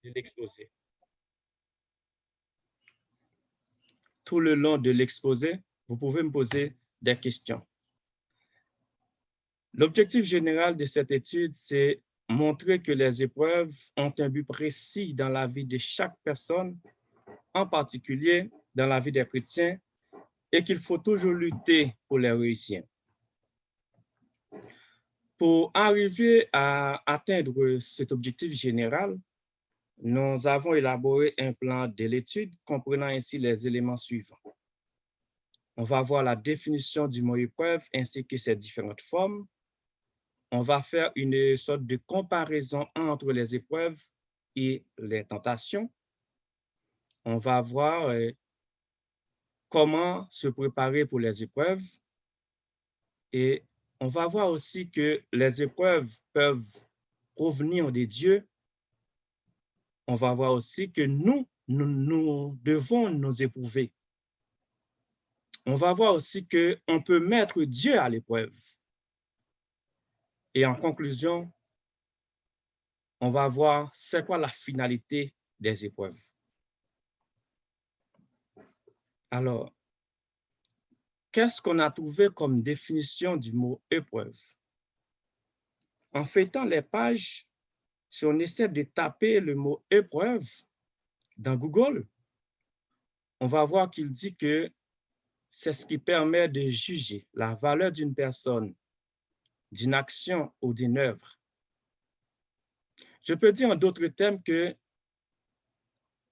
de l'exposé. Tout le long de l'exposé, vous pouvez me poser des questions. L'objectif général de cette étude, c'est montrer que les épreuves ont un but précis dans la vie de chaque personne, en particulier dans la vie des chrétiens, et qu'il faut toujours lutter pour les réussir. Pour arriver à atteindre cet objectif général, nous avons élaboré un plan de l'étude comprenant ainsi les éléments suivants. On va voir la définition du mot épreuve ainsi que ses différentes formes. On va faire une sorte de comparaison entre les épreuves et les tentations. On va voir comment se préparer pour les épreuves et on va voir aussi que les épreuves peuvent provenir de Dieu. On va voir aussi que nous devons nous éprouver. On va voir aussi qu'on peut mettre Dieu à l'épreuve. Et en conclusion, on va voir c'est quoi la finalité des épreuves. Alors, qu'est-ce qu'on a trouvé comme définition du mot épreuve? En feuilletant les pages, si on essaie de taper le mot épreuve dans Google, on va voir qu'il dit que c'est ce qui permet de juger la valeur d'une personne, d'une action ou d'une œuvre. Je peux dire en d'autres termes que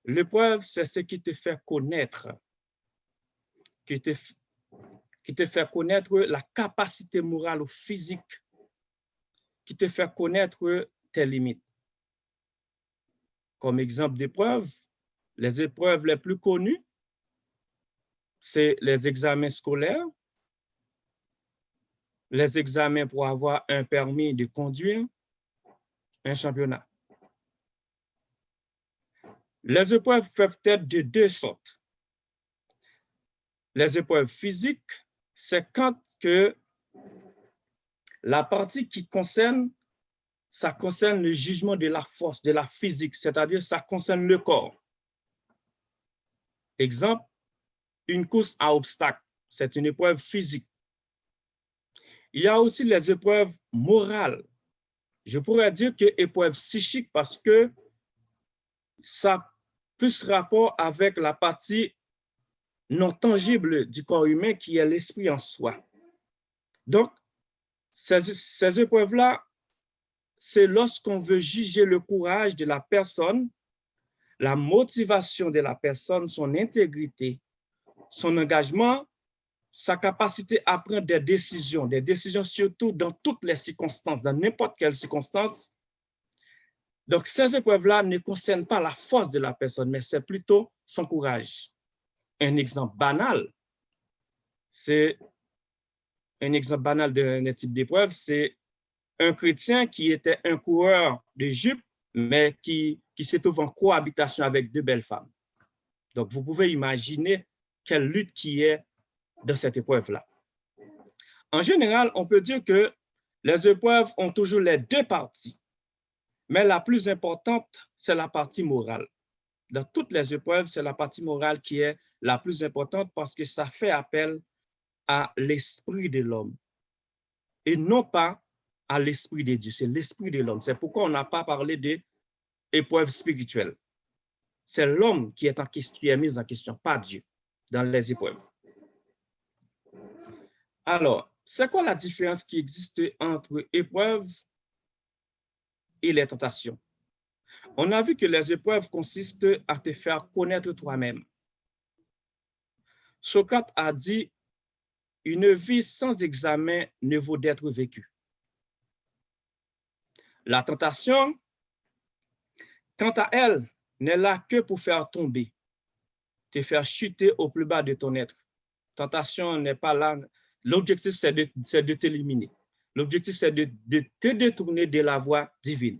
l'épreuve, c'est ce qui te fait connaître, qui te fait connaître la capacité morale ou physique, qui te fait connaître tes limites. Comme exemple d'épreuve, les épreuves les plus connues, c'est les examens scolaires, les examens pour avoir un permis de conduire, un championnat. Les épreuves peuvent être de deux sortes. Les épreuves physiques, c'est quand que la partie qui concerne, ça concerne le jugement de la force, de la physique, c'est-à-dire ça concerne le corps. Exemple, une course à obstacles, c'est une épreuve physique. Il y a aussi les épreuves morales. Je pourrais dire que épreuve psychique parce que ça a plus rapport avec la partie non tangible du corps humain qui est l'esprit en soi. Donc, ces épreuves-là, c'est lorsqu'on veut juger le courage de la personne, la motivation de la personne, son intégrité, son engagement, sa capacité à prendre des décisions surtout dans toutes les circonstances, dans n'importe quelle circonstance. Donc, ces épreuves-là ne concernent pas la force de la personne, mais c'est plutôt son courage. Un exemple banal, c'est un exemple banal d'un type d'épreuve, c'est un chrétien qui était un coureur de jupe, mais qui se trouve en cohabitation avec deux belles femmes. Donc, vous pouvez imaginer quelle lutte qui est dans cette épreuve-là. En général, on peut dire que les épreuves ont toujours les deux parties, mais la plus importante, c'est la partie morale. Dans toutes les épreuves, c'est la partie morale qui est la plus importante parce que ça fait appel à l'esprit de l'homme et non pas à l'esprit de Dieu. C'est l'esprit de l'homme. C'est pourquoi on n'a pas parlé d'épreuves spirituelles. C'est l'homme qui est mis en question, pas Dieu, dans les épreuves. Alors, c'est quoi la différence qui existe entre épreuves et les tentations? On a vu que les épreuves consistent à te faire connaître toi-même. Socrate a dit, une vie sans examen ne vaut d'être vécue. La tentation, quant à elle, n'est là que pour faire tomber, te faire chuter au plus bas de ton être. Tentation n'est pas là. L'objectif, c'est de t'éliminer. L'objectif, c'est de te détourner de la voie divine.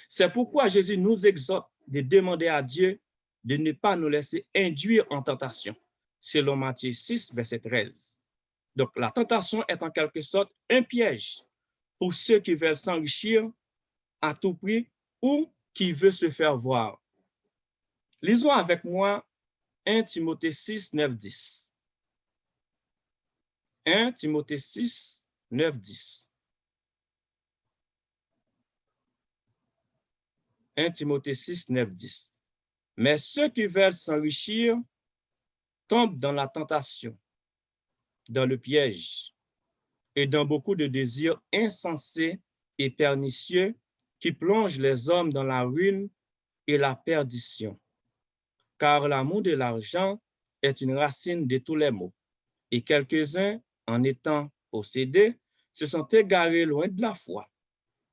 C'est pourquoi Jésus nous exhorte de demander à Dieu de ne pas nous laisser induire en tentation, selon Matthieu 6, verset 13. Donc, la tentation est en quelque sorte un piège pour ceux qui veulent s'enrichir à tout prix ou qui veulent se faire voir. Lisons avec moi 1 Timothée 6, 9, 10. 1 Timothée 6, 9, 10. 1 Timothée 6, 9, 10. Mais ceux qui veulent s'enrichir tombent dans la tentation, dans le piège et dans beaucoup de désirs insensés et pernicieux qui plongent les hommes dans la ruine et la perdition. Car l'amour de l'argent est une racine de tous les maux, et quelques-uns, en étant possédés, se sont égarés loin de la foi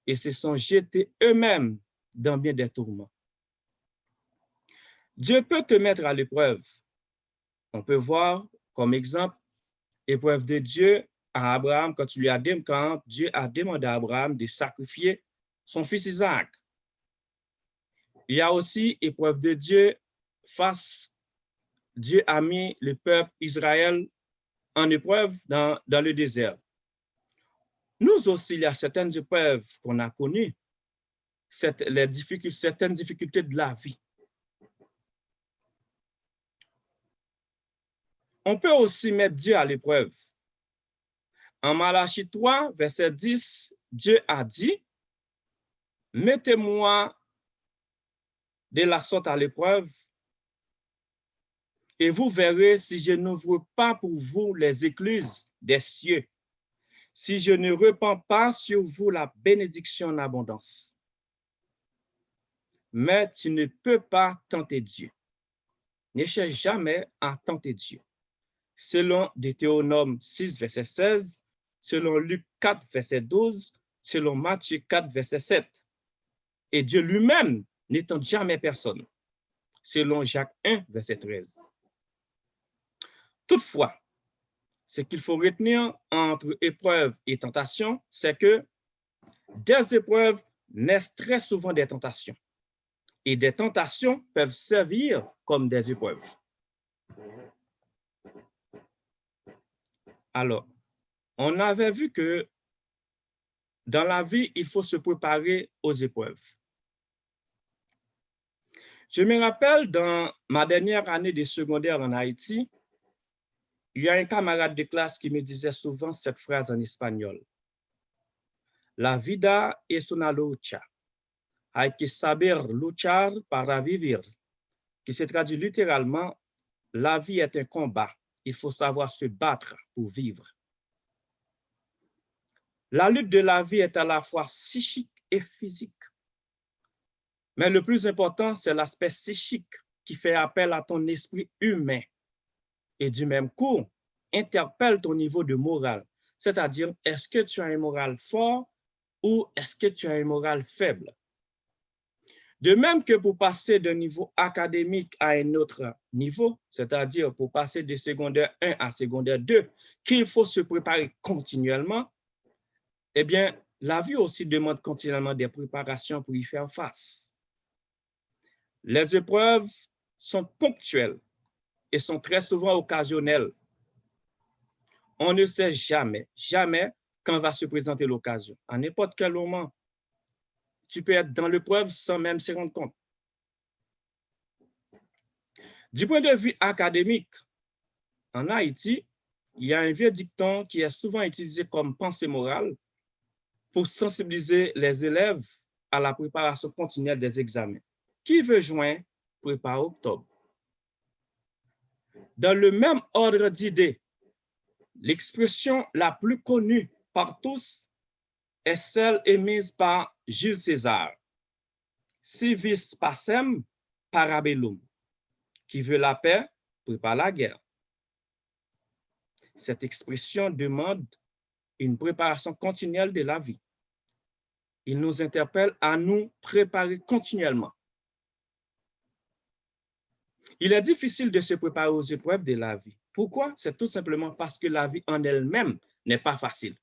et se sont jetés eux-mêmes dans bien des tourments. Dieu peut te mettre à l'épreuve. On peut voir comme exemple l'épreuve de Dieu à Abraham quand Dieu a demandé à Abraham de sacrifier son fils Isaac. Il y a aussi l'épreuve de Dieu Dieu a mis le peuple Israël en épreuve dans le désert. Nous aussi, il y a certaines épreuves qu'on a connues, certaines difficultés de la vie. On peut aussi mettre Dieu à l'épreuve. En Malachie 3, verset 10, Dieu a dit, « Mettez-moi de la sorte à l'épreuve, et vous verrez si je n'ouvre pas pour vous les écluses des cieux, si je ne répands pas sur vous la bénédiction en abondance. » Mais tu ne peux pas tenter Dieu. Ne cherche jamais à tenter Dieu. Selon Deutéronome 6, verset 16, selon Luc 4, verset 12, selon Matthieu 4, verset 7. Et Dieu lui-même ne tente jamais personne, selon Jacques 1, verset 13. Toutefois, ce qu'il faut retenir entre épreuve et tentation, c'est que des épreuves naissent très souvent des tentations, et des tentations peuvent servir comme des épreuves. Alors, on avait vu que dans la vie, il faut se préparer aux épreuves. Je me rappelle, dans ma dernière année de secondaire en Haïti, il y a un camarade de classe qui me disait souvent cette phrase en espagnol. La vida es una lucha. Hay que saber luchar para vivir. Qui se traduit littéralement, la vie est un combat. Il faut savoir se battre pour vivre. La lutte de la vie est à la fois psychique et physique. Mais le plus important, c'est l'aspect psychique qui fait appel à ton esprit humain. Et du même coup, interpelle ton niveau de morale. C'est-à-dire, est-ce que tu as un moral fort ou est-ce que tu as un moral faible? De même que pour passer d'un niveau académique à un autre niveau, c'est-à-dire pour passer de secondaire 1 à secondaire 2, qu'il faut se préparer continuellement, eh bien, la vie aussi demande continuellement des préparations pour y faire face. Les épreuves sont ponctuelles et sont très souvent occasionnelles. On ne sait jamais quand va se présenter l'occasion. À n'importe quel moment, tu peux être dans l'épreuve sans même se rendre compte. Du point de vue académique, en Haïti, il y a un vieux dicton qui est souvent utilisé comme pensée morale pour sensibiliser les élèves à la préparation continuelle des examens. Qui veut juin, prépare octobre. Dans le même ordre d'idées, l'expression la plus connue par tous est celle émise par Jules César, si vis pacem, para bellum, qui veut la paix, prépare la guerre. Cette expression demande une préparation continuelle de la vie. Il nous interpelle à nous préparer continuellement. Il est difficile de se préparer aux épreuves de la vie. Pourquoi? C'est tout simplement parce que la vie en elle-même n'est pas facile.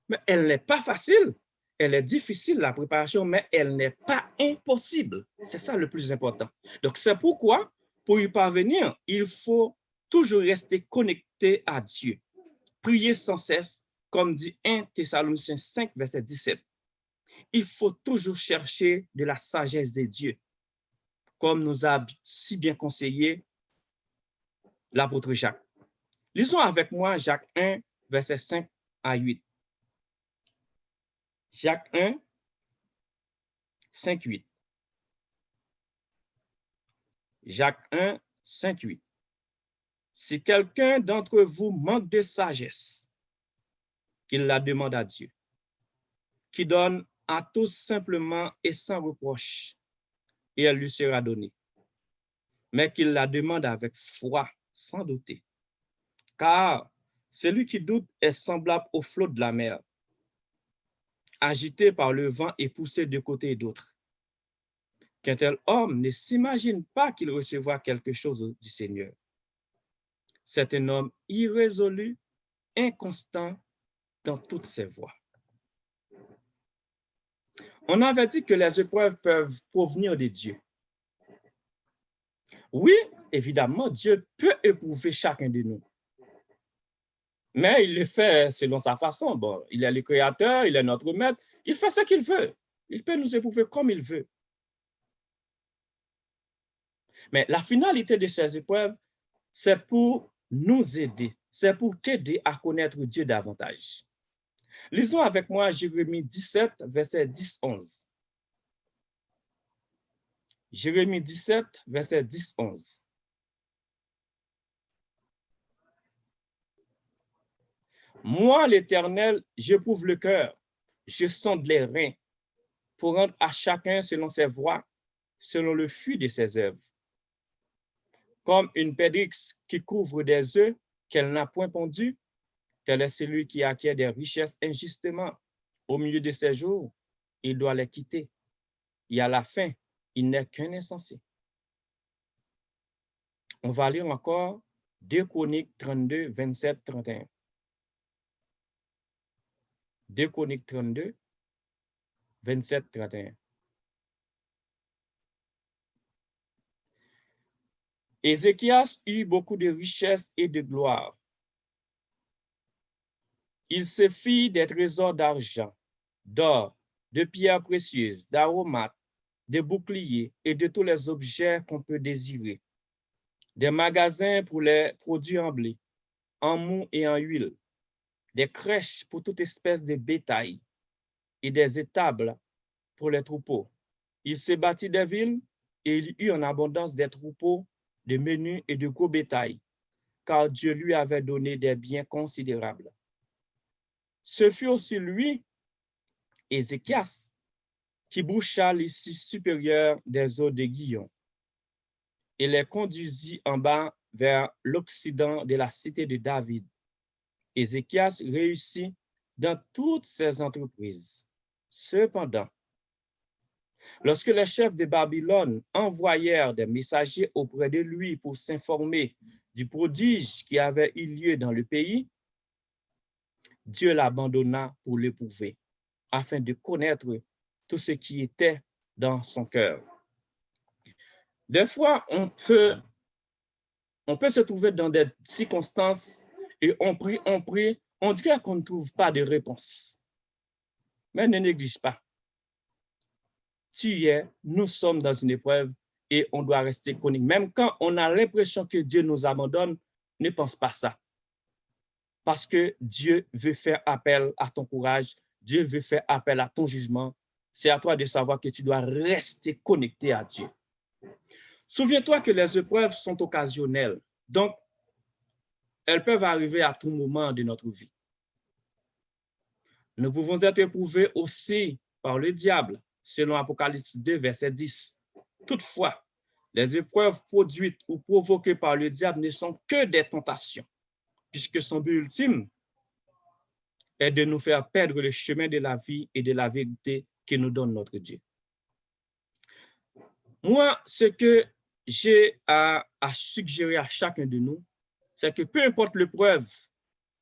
Mais elle n'est pas facile. Elle est difficile, la préparation, mais elle n'est pas impossible. C'est ça le plus important. Donc, c'est pourquoi, pour y parvenir, il faut toujours rester connecté à Dieu. Prier sans cesse, comme dit 1 Thessaloniciens 5, verset 17. Il faut toujours chercher de la sagesse de Dieu. comme nous a si bien conseillé l'apôtre Jacques. Lisons avec moi Jacques 1, versets 5 à 8. Jacques 1, 5, 8. Jacques 1, 5, 8. Si quelqu'un d'entre vous manque de sagesse, qu'il la demande à Dieu, qui donne à tous simplement et sans reproche, et elle lui sera donnée. Mais qu'il la demande avec foi, sans douter. Car celui qui doute est semblable au flot de la mer, agité par le vent et poussé de côté et d'autre. Qu'un tel homme ne s'imagine pas qu'il recevra quelque chose du Seigneur. C'est un homme irrésolu, inconstant dans toutes ses voies. On avait dit que les épreuves peuvent provenir de Dieu. Oui, évidemment, Dieu peut éprouver chacun de nous. Mais il le fait selon sa façon. Bon, il est le créateur, il est notre maître, il fait ce qu'il veut. Il peut nous éprouver comme il veut. Mais la finalité de ces épreuves, c'est pour nous aider, c'est pour t'aider à connaître Dieu davantage. Lisons avec moi Jérémie 17, verset 10-11. Jérémie 17, verset 10-11. Moi, l'Éternel, j'éprouve le cœur, je sonde les reins pour rendre à chacun selon ses voies, selon le fruit de ses œuvres. Comme une pédrix qui couvre des œufs qu'elle n'a point pondus, tel est celui qui acquiert des richesses injustement. Au milieu de ses jours, il doit les quitter. Et à la fin, il n'est qu'un insensé. On va lire encore 2 Chroniques 32, 27, 31. 2 Chroniques 32, 27, 31. Ézéchias eut beaucoup de richesses et de gloire. Il se fit des trésors d'argent, d'or, de pierres précieuses, d'aromates, de boucliers et de tous les objets qu'on peut désirer. Des magasins pour les produits en blé, en mou et en huile, des crèches pour toute espèce de bétail et des étables pour les troupeaux. Il se bâtit des villes et il eut en abondance des troupeaux de menus et de gros bétail, car Dieu lui avait donné des biens considérables. Ce fut aussi lui, Ézéchias, qui boucha l'issue supérieure des eaux de Guillon et les conduisit en bas vers l'occident de la cité de David. Ézéchias réussit dans toutes ses entreprises. Cependant, lorsque les chefs de Babylone envoyèrent des messagers auprès de lui pour s'informer du prodige qui avait eu lieu dans le pays, Dieu l'abandonna pour l'éprouver, afin de connaître tout ce qui était dans son cœur. Des fois, on peut se trouver dans des circonstances et on prie, on dirait qu'on ne trouve pas de réponse. Mais ne néglige pas. Nous sommes dans une épreuve et on doit rester connecté. Même quand on a l'impression que Dieu nous abandonne, ne pense pas ça. Parce que Dieu veut faire appel à ton courage, Dieu veut faire appel à ton jugement. C'est à toi de savoir que tu dois rester connecté à Dieu. Souviens-toi que les épreuves sont occasionnelles. Donc, elles peuvent arriver à tout moment de notre vie. Nous pouvons être éprouvés aussi par le diable, selon Apocalypse 2, verset 10. Toutefois, les épreuves produites ou provoquées par le diable ne sont que des tentations, puisque son but ultime est de nous faire perdre le chemin de la vie et de la vérité que nous donne notre Dieu. Moi, ce que j'ai à suggérer à chacun de nous, c'est que peu importe l'épreuve,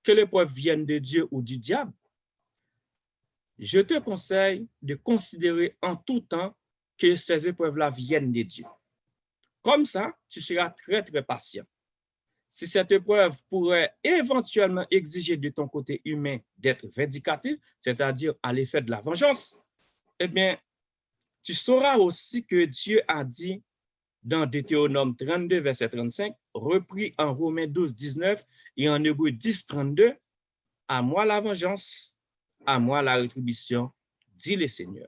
que l'épreuve vienne de Dieu ou du diable, je te conseille de considérer en tout temps que ces épreuves-là viennent de Dieu. Comme ça, tu seras très, très patient. Si cette épreuve pourrait éventuellement exiger de ton côté humain d'être vindicatif, c'est-à-dire à l'effet de la vengeance, eh bien, tu sauras aussi que Dieu a dit dans Deutéronome 32, verset 35, repris en Romains 12, 19 et en Hébreux 10, 32, à moi la vengeance, à moi la rétribution, dit le Seigneur.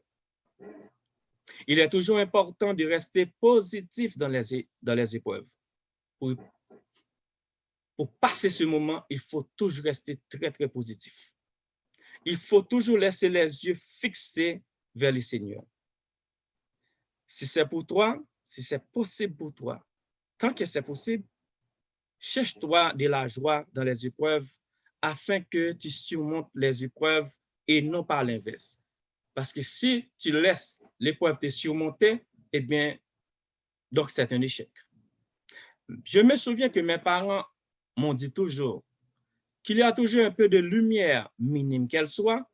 Il est toujours important de rester positif dans les épreuves. Pour passer ce moment, il faut toujours rester très, très positif. Il faut toujours laisser les yeux fixés vers le Seigneur. Si c'est pour toi, si c'est possible pour toi, tant que c'est possible, cherche-toi de la joie dans les épreuves afin que tu surmontes les épreuves et non pas l'inverse. Parce que si tu laisses l'épreuve te surmonter, eh bien, donc c'est un échec. Je me souviens que mes parents m'ont dit toujours qu'il y a toujours un peu de lumière, minime qu'elle soit,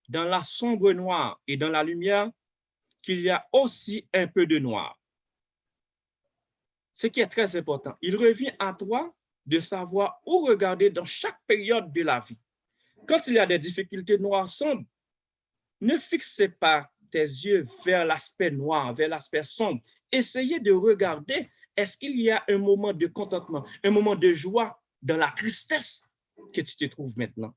dans la sombre noire et dans la lumière, qu'il y a aussi un peu de noir. Ce qui est très important, il revient à toi de savoir où regarder dans chaque période de la vie. Quand il y a des difficultés noires sombres, ne fixez pas tes yeux vers l'aspect noir, vers l'aspect sombre. Essayez de regarder, est-ce qu'il y a un moment de contentement, un moment de joie dans la tristesse que tu te trouves maintenant.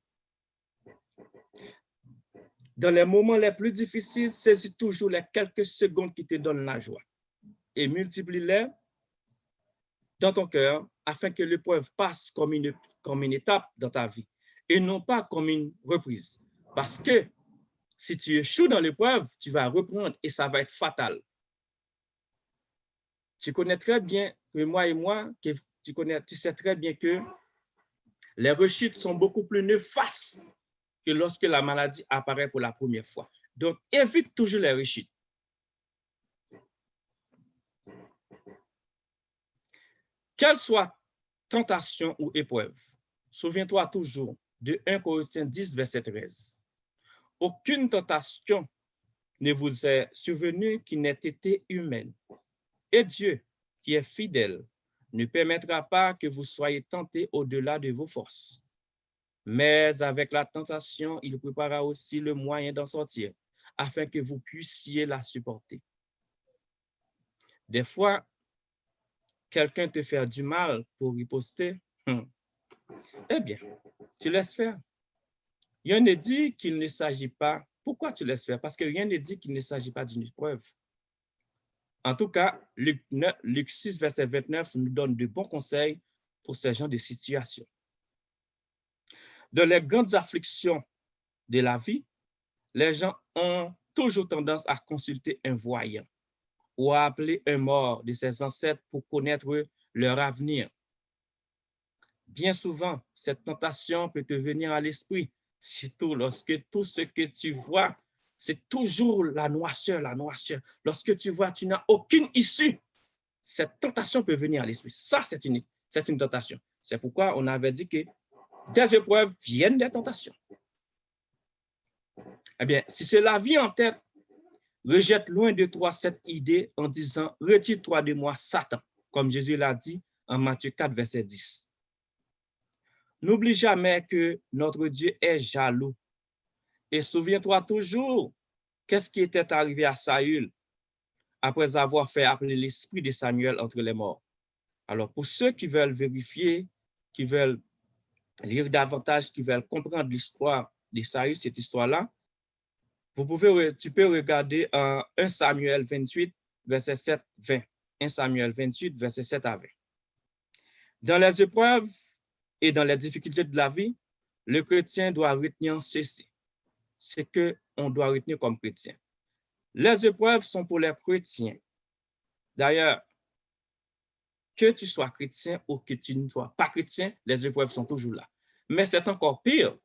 Dans les moments les plus difficiles, saisis toujours les quelques secondes qui te donnent la joie et multiplie-les dans ton cœur afin que l'épreuve passe comme une étape dans ta vie et non pas comme une reprise. Parce que si tu échoues dans l'épreuve, tu vas reprendre et ça va être fatal. Tu connais très bien que moi, tu sais très bien que les rechutes sont beaucoup plus néfastes que lorsque la maladie apparaît pour la première fois. Donc, évite toujours les rechutes. Quelle soit tentation ou épreuve, souviens-toi toujours de 1 Corinthiens 10, verset 13. Aucune tentation ne vous est survenue qui n'ait été humaine. Et Dieu, qui est fidèle, ne permettra pas que vous soyez tentés au-delà de vos forces. Mais avec la tentation, il préparera aussi le moyen d'en sortir, afin que vous puissiez la supporter. Des fois, quelqu'un te fait du mal pour riposter, eh bien, tu laisses faire. Rien ne dit qu'il ne s'agit pas. Pourquoi tu laisses faire? Parce que rien ne dit qu'il ne s'agit pas d'une épreuve. En tout cas, Luc 6, verset 29 nous donne de bons conseils pour ce genre de situation. Dans les grandes afflictions de la vie, les gens ont toujours tendance à consulter un voyant ou à appeler un mort de ses ancêtres pour connaître leur avenir. Bien souvent, cette tentation peut te venir à l'esprit, surtout lorsque tout ce que tu vois, c'est toujours la noirceur, la noirceur. Lorsque tu vois, tu n'as aucune issue. Cette tentation peut venir à l'esprit. Ça, c'est une tentation. C'est pourquoi on avait dit que des épreuves viennent des tentations. Eh bien, si cela vient en tête, rejette loin de toi cette idée en disant « Retire-toi de moi, Satan », comme Jésus l'a dit en Matthieu 4, verset 10. N'oublie jamais que notre Dieu est jaloux. Et souviens-toi toujours qu'est-ce qui était arrivé à Saül après avoir fait appeler l'esprit de Samuel entre les morts. Alors, pour ceux qui veulent vérifier, qui veulent lire davantage, qui veulent comprendre l'histoire de Saül, cette histoire-là, tu peux regarder 1 Samuel 28, verset 7-20. 1 Samuel 28, verset 7 à 20. Dans les épreuves et dans les difficultés de la vie, le chrétien doit retenir ceci. C'est qu'on doit retenir comme chrétien. Les épreuves sont pour les chrétiens. D'ailleurs, que tu sois chrétien ou que tu ne sois pas chrétien, les épreuves sont toujours là. Mais c'est encore pire.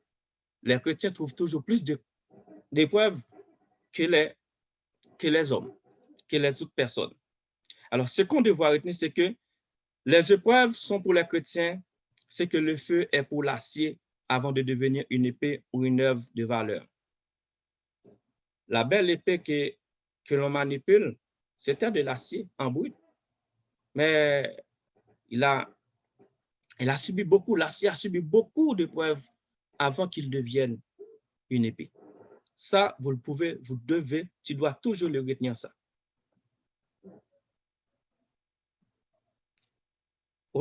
Les chrétiens trouvent toujours plus d'épreuves que les hommes, que les autres personnes. Alors, ce qu'on doit retenir, c'est que les épreuves sont pour les chrétiens, c'est que le feu est pour l'acier avant de devenir une épée ou une œuvre de valeur. La belle épée que l'on manipule, c'était de l'acier en brut. Mais l'acier a subi beaucoup d'épreuves avant qu'il devienne une épée. Ça, tu dois toujours le retenir ça.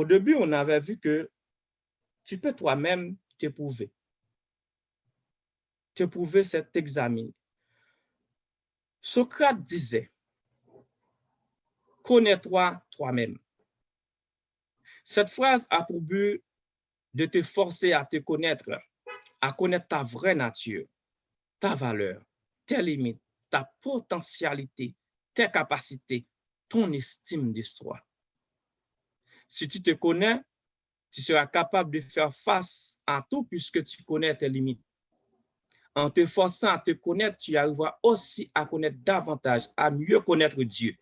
Au début, on avait vu que tu peux toi-même t'éprouver. T'éprouver, c'est t'examiner. Socrate disait, connais-toi toi-même. Cette phrase a pour but de te forcer à te connaître, à connaître ta vraie nature, ta valeur, tes limites, ta potentialité, tes capacités, ton estime de soi. Si tu te connais, tu seras capable de faire face à tout puisque tu connais tes limites. En te forçant à te connaître, tu arriveras aussi à connaître davantage, à mieux connaître Dieu,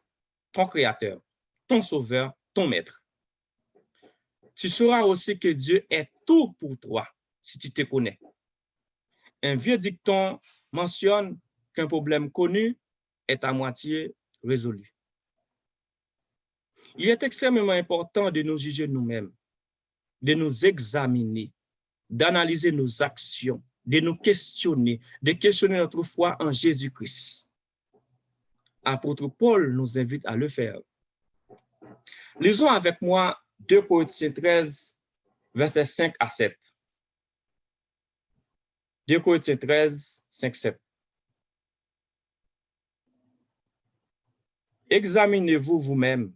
ton Créateur, ton Sauveur, ton Maître. Tu sauras aussi que Dieu est tout pour toi si tu te connais. Un vieux dicton mentionne qu'un problème connu est à moitié résolu. Il est extrêmement important de nous juger nous-mêmes, de nous examiner, d'analyser nos actions, de nous questionner, de questionner notre foi en Jésus-Christ. Apôtre Paul nous invite à le faire. Lisons avec moi 2 Corinthiens 13, versets 5 à 7. 2 Corinthiens 13, 5, 7. Examinez-vous vous-même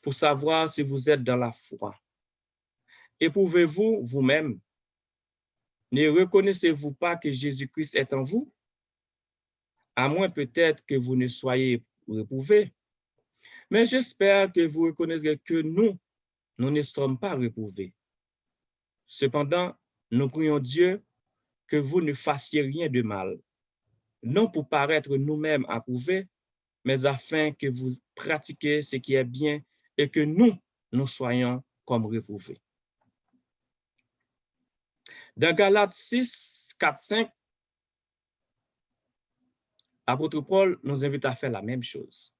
pour savoir si vous êtes dans la foi. Éprouvez-vous vous-même. Ne reconnaissez-vous pas que Jésus-Christ est en vous? À moins peut-être que vous ne soyez réprouvés. Mais j'espère que vous reconnaîtrez que nous ne sommes pas réprouvés. Cependant, nous prions Dieu que vous ne fassiez rien de mal, non pour paraître nous-mêmes approuvés, mais afin que vous pratiquiez ce qui est bien et que nous soyons comme réprouvés. Dans Galates 6, 4, 5, l'apôtre Paul nous invite à faire la même chose,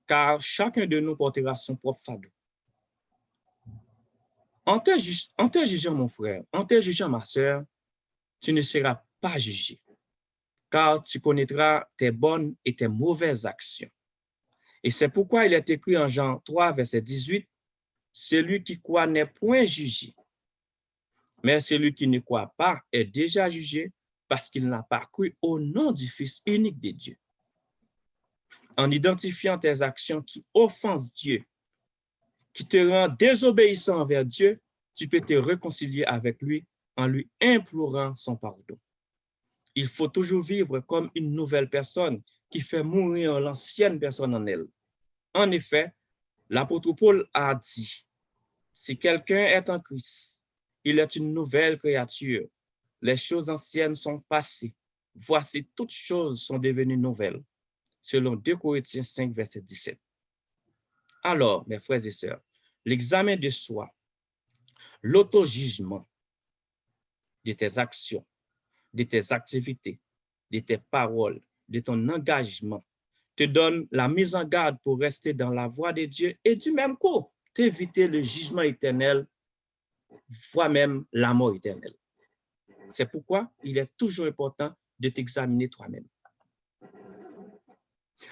car chacun de nous portera son propre fardeau. En te jugeant, mon frère, en te jugeant, ma sœur, tu ne seras pas jugé, car tu connaîtras tes bonnes et tes mauvaises actions. Et c'est pourquoi il est écrit en Jean 3, verset 18, « Celui qui croit n'est point jugé, mais celui qui ne croit pas est déjà jugé parce qu'il n'a pas cru au nom du Fils unique de Dieu. » En identifiant tes actions qui offensent Dieu, qui te rendent désobéissant envers Dieu, tu peux te réconcilier avec lui en lui implorant son pardon. Il faut toujours vivre comme une nouvelle personne qui fait mourir l'ancienne personne en elle. En effet, l'apôtre Paul a dit, si quelqu'un est en Christ, il est une nouvelle créature. Les choses anciennes sont passées. Voici, toutes choses sont devenues nouvelles. Selon 2 Corinthiens 5, verset 17. Alors, mes frères et sœurs, l'examen de soi, l'auto-jugement de tes actions, de tes activités, de tes paroles, de ton engagement, te donne la mise en garde pour rester dans la voie de Dieu et du même coup, t'éviter le jugement éternel, voire même la mort éternelle. C'est pourquoi il est toujours important de t'examiner toi-même.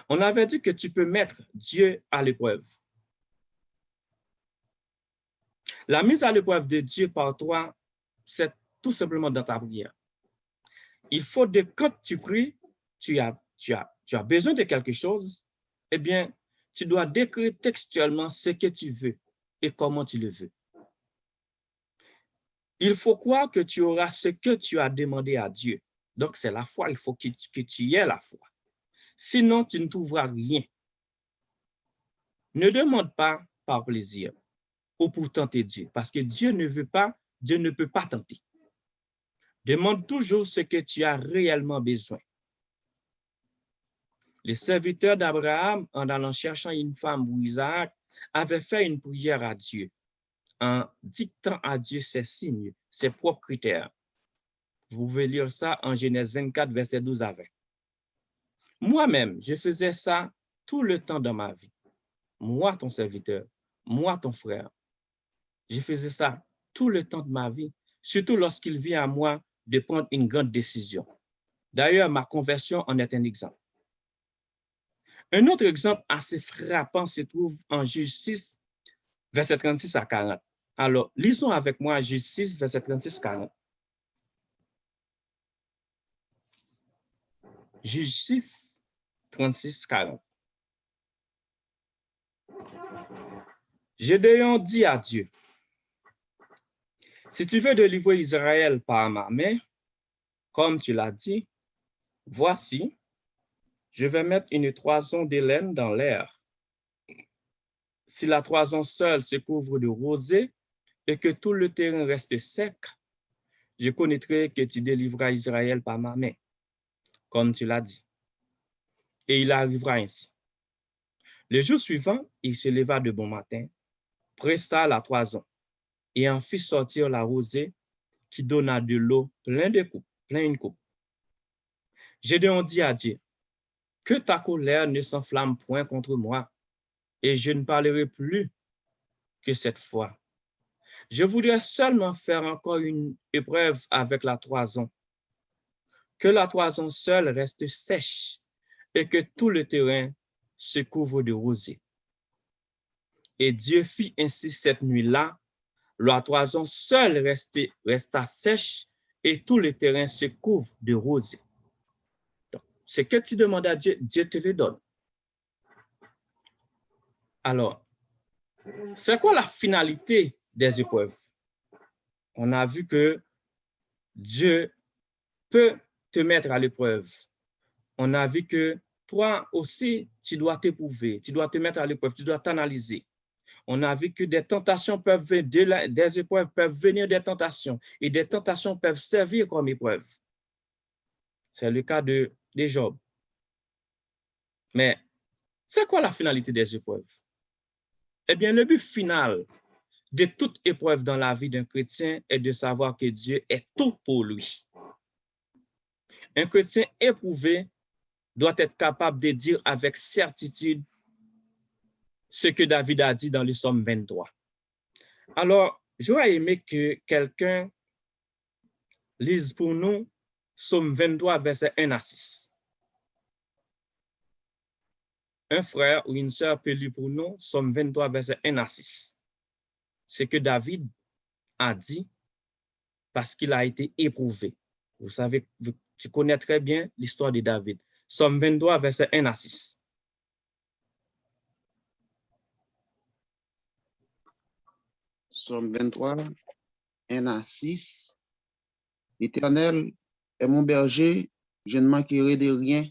On avait dit que tu peux mettre Dieu à l'épreuve. La mise à l'épreuve de Dieu par toi, c'est tout simplement dans ta prière. Il faut que quand tu pries, tu as besoin de quelque chose, eh bien, tu dois décrire textuellement ce que tu veux et comment tu le veux. Il faut croire que tu auras ce que tu as demandé à Dieu. Donc, c'est la foi, il faut que tu aies la foi. Sinon, tu ne trouveras rien. Ne demande pas par plaisir ou pour tenter Dieu, parce que Dieu ne peut pas tenter. Demande toujours ce que tu as réellement besoin. Les serviteurs d'Abraham, en allant chercher une femme pour Isaac, avaient fait une prière à Dieu, en dictant à Dieu ses signes, ses propres critères. Vous pouvez lire ça en Genèse 24, verset 12 à 20. Moi-même, je faisais ça tout le temps dans ma vie. Moi, ton serviteur, moi, ton frère. Je faisais ça tout le temps de ma vie, surtout lorsqu'il vient à moi de prendre une grande décision. D'ailleurs, ma conversion en est un exemple. Un autre exemple assez frappant se trouve en Juge 6, verset 36 à 40. Alors, lisons avec moi Juge 6, verset 36-40. Juge 6, 36-40. Gédéon dit à Dieu, si tu veux délivrer Israël par ma main, comme tu l'as dit, voici, je vais mettre une toison de laine dans l'air. Si la toison seule se couvre de rosée et que tout le terrain reste sec, je connaîtrai que tu délivreras Israël par ma main, comme tu l'as dit. Et il arrivera ainsi. Le jour suivant, il se leva de bon matin, pressa la toison et en fit sortir la rosée qui donna de l'eau plein une coupe. Gédéon dit à Dieu, que ta colère ne s'enflamme point contre moi, et je ne parlerai plus que cette fois. Je voudrais seulement faire encore une épreuve avec la toison, que la toison seule reste sèche et que tout le terrain se couvre de rosée. Et Dieu fit ainsi cette nuit-là, la toison seule resta sèche et tout le terrain se couvre de rosée. Ce que tu demandes à Dieu, Dieu te le donne. Alors, c'est quoi la finalité des épreuves? On a vu que Dieu peut te mettre à l'épreuve. On a vu que toi aussi, tu dois t'éprouver, tu dois te mettre à l'épreuve, tu dois t'analyser. On a vu que des tentations peuvent venir, des épreuves peuvent venir des tentations, et des tentations peuvent servir comme épreuve. C'est le cas de Job. Mais c'est quoi la finalité des épreuves? Eh bien, le but final de toute épreuve dans la vie d'un chrétien est de savoir que Dieu est tout pour lui. Un chrétien éprouvé doit être capable de dire avec certitude ce que David a dit dans le psaume 23. Alors, j'aurais aimé que quelqu'un lise pour nous psaume 23, verset 1 à 6. Un frère ou une sœur peut lire pour nous psaume 23, verset 1 à 6. Ce que David a dit parce qu'il a été éprouvé. Vous savez, tu connais très bien l'histoire de David. Psaume 23, verset 1 à 6. Psaume 23, 1 à 6. L'Éternel est mon berger, je ne manquerai de rien.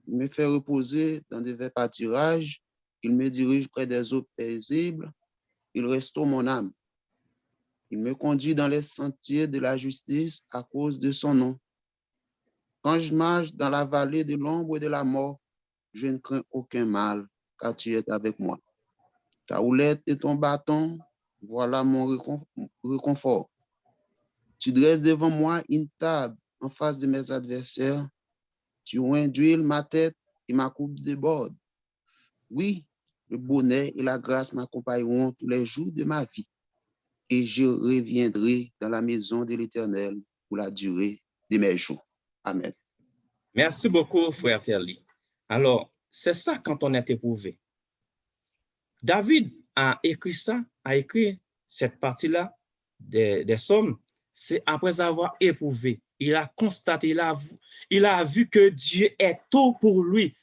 Il me fait reposer dans des verts pâturages, il me dirige près des eaux paisibles, il restaure mon âme. Il me conduit dans les sentiers de la justice à cause de son nom. Quand je marche dans la vallée de l'ombre et de la mort, je ne crains aucun mal, car tu es avec moi. Ta houlette et ton bâton, voilà mon réconfort. Tu dresses devant moi une table en face de mes adversaires. Tu oins d'huile ma tête et ma coupe déborde. Oui, le bonheur et la grâce m'accompagneront tous les jours de ma vie. Et je reviendrai dans la maison de l'Éternel pour la durée de mes jours. Amen. Merci beaucoup, frère Terli. Alors, c'est ça quand on est éprouvé. David a écrit ça, a écrit cette partie-là des psaumes, c'est après avoir éprouvé. Il a constaté, il a vu que Dieu est tout pour lui.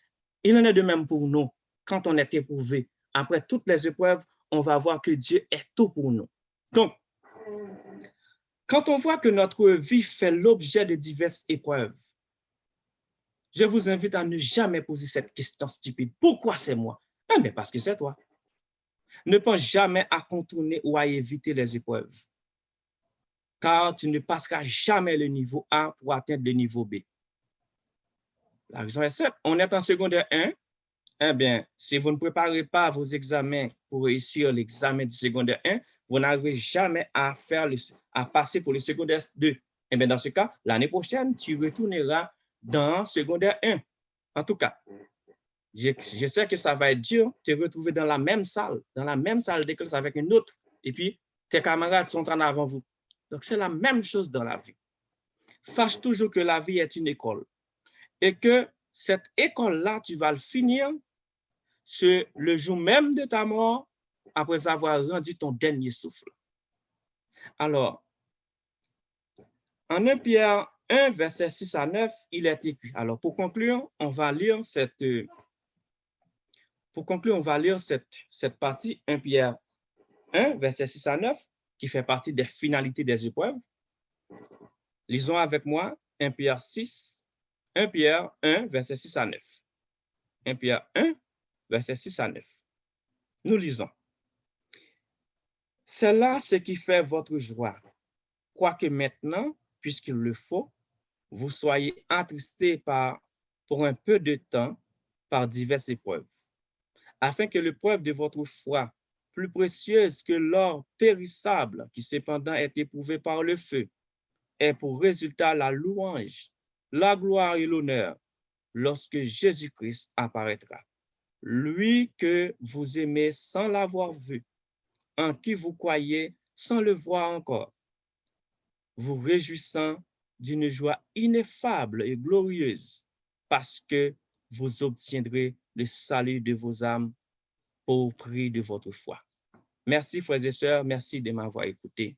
Il en est de même pour nous. Quand on est éprouvé, après toutes les épreuves, on va voir que Dieu est tout pour nous. Donc, quand on voit que notre vie fait l'objet de diverses épreuves, je vous invite à ne jamais poser cette question stupide. Pourquoi c'est moi? Mais parce que c'est toi. Ne pense jamais à contourner ou à éviter les épreuves, car tu ne passeras jamais le niveau A pour atteindre le niveau B. La raison est simple. On est en secondaire 1. Eh bien, si vous ne préparez pas vos examens pour réussir l'examen du secondaire 1, vous n'arriverez jamais à passer pour le secondaire 2. Eh bien, dans ce cas, l'année prochaine, tu retourneras dans secondaire 1. En tout cas, je sais que ça va être dur de te retrouver dans la même salle d'école avec une autre, et puis tes camarades sont en avant vous. Donc, c'est la même chose dans la vie. Sache toujours que la vie est une école et que cette école-là, tu vas le finir sur le jour même de ta mort après avoir rendu ton dernier souffle. Alors, en 1 Pierre 1, verset 6 à 9, il est écrit. Alors, pour conclure, on va lire cette partie, 1 Pierre 1, verset 6 à 9, qui fait partie des finalités des épreuves. Lisons avec moi 1 Pierre 1, verset 6 à 9. 1 Pierre 1, verset 6 à 9. Nous lisons. C'est là ce qui fait votre joie, quoique maintenant, puisqu'il le faut, vous soyez attristés pour un peu de temps par diverses épreuves, afin que l'épreuve de votre foi, plus précieuse que l'or périssable, qui cependant est éprouvé par le feu, ait pour résultat la louange, la gloire et l'honneur lorsque Jésus-Christ apparaîtra. Lui que vous aimez sans l'avoir vu, en qui vous croyez sans le voir encore, vous réjouissant d'une joie ineffable et glorieuse, parce que vous obtiendrez le salut de vos âmes au prix de votre foi. Merci, frères et sœurs, merci de m'avoir écouté.